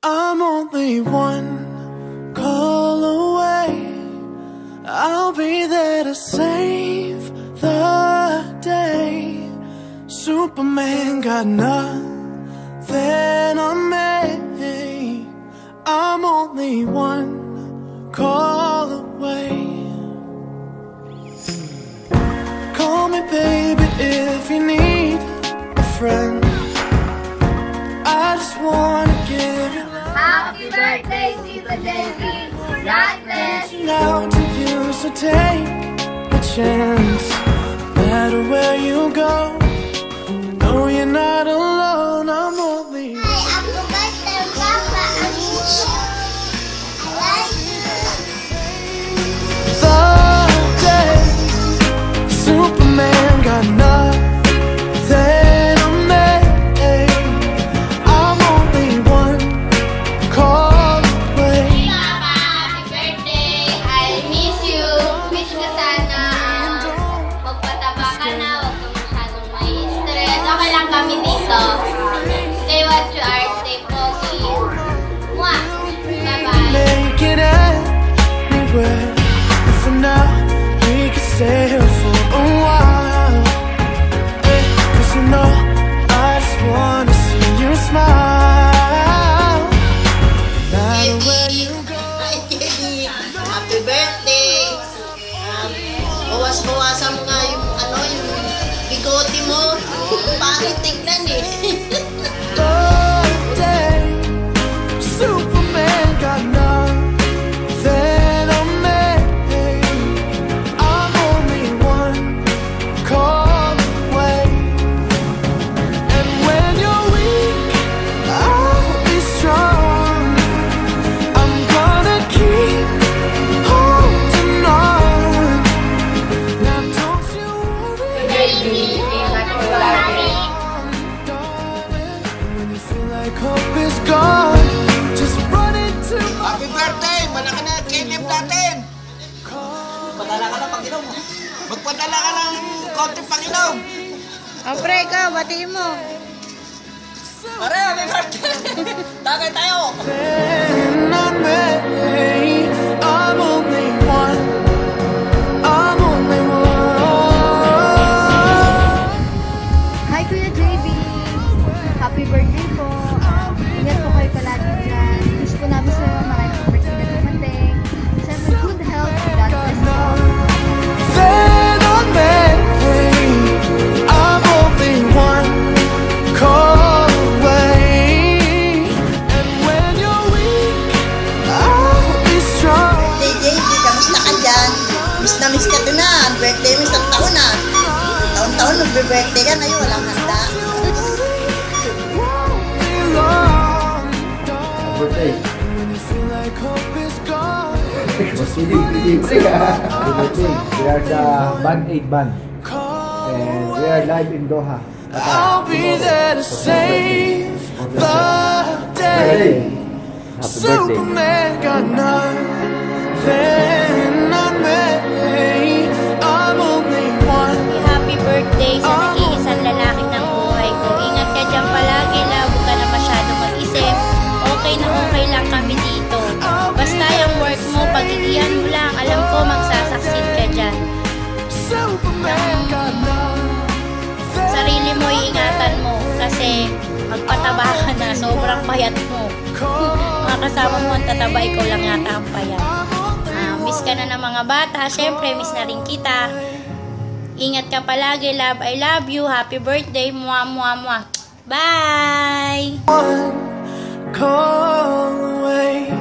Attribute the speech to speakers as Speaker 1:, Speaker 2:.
Speaker 1: I'm only one call away. I'll be there to save the day. Superman got nothing on me. I'm only one call away. Call me baby if you need a friend. I just wanna give you
Speaker 2: happy birthday, Tita Debbie. God bless you.
Speaker 1: Now to you, so take a chance. No matter where you go, you know you're not alone. I'm only
Speaker 2: Hi, happy birthday, Papa. I miss you. I like you.
Speaker 1: the day. Superman got nothing on me. I'm only one call away.
Speaker 2: Hey, Papa. Happy birthday. I miss you. Wish ko sana magpataba ka na. Huwag ka masyadong may stress. Okay lang kami dito. Stay what you are. Stay pogi. Mwah. Bye-bye.
Speaker 1: Make it anywhere. But for now, we can stay here for a while. Yeah, 'cause you know, I just wanna see you smile. No matter where you go.
Speaker 3: Hi, Jenny! Happy birthday! Bawas-bawasan mo nga yung, yung bigote mo. Pangit tignan eh.
Speaker 1: Birthday, Superman got nothing on me. I'm only one call away. And when you're weak, I'll be strong. I'm gonna keep holding on. Now don't you worry, darling. When you feel like hope is gone, just run into my
Speaker 3: Happy birthday! Malaki na kinip natin! Magpadala ka ng Panginoon mo. Magpadala ka ng konting Panginoon.
Speaker 4: O, pre, ikaw, batiin mo.
Speaker 3: Pare, happy birthday! Tagay tayo!
Speaker 1: And on me. I'm only one. I'm only one.
Speaker 4: Hi, Kuya JB. Happy birthday po. Ingat po kayo palagi dyan. Wish ko namin sa'yo maraming birthday na dumating. Siyempre, good health. God bless you.
Speaker 1: Then on me. I'm only one call away. And when you're weak, I'll be strong.
Speaker 3: Hey, JJ, kamusta ka dyan? Miss na miss ka din na. Birthday mo isang taon na. Taon-taon magbe-birthday ka na yun. Walang handa.
Speaker 5: Birthday.
Speaker 1: When you feel like hope is gone,
Speaker 5: Mas piling ka. Birthday. We are the Band 8 Band. And we are live in Doha.
Speaker 1: I'll be there to save the day.
Speaker 5: Happy birthday.
Speaker 1: Superman got nothing on me. I'm only one.
Speaker 6: Happy birthday sa nag-iisang lalaki ng buhay ko. Ingat ka dyan palagi, love. Huwag ka na masyadong mag-isip. Okay na okay lang kami dito. Basta yung work mo, pag-iihan mo lang, alam ko magsasaksin ka dyan.
Speaker 1: Superman got nothing.
Speaker 6: Sarili mo, iingatan mo. Kasi magpataba ka na, sobrang payat mo. Mga kasama mo ang tataba, ikaw lang yata ang payat. Miss ka na ng mga bata. Syempre, miss na rin kita. Ingat ka palagi, love. I love you. Happy birthday. Mwah, mwah, mwah. Bye!
Speaker 1: One call away.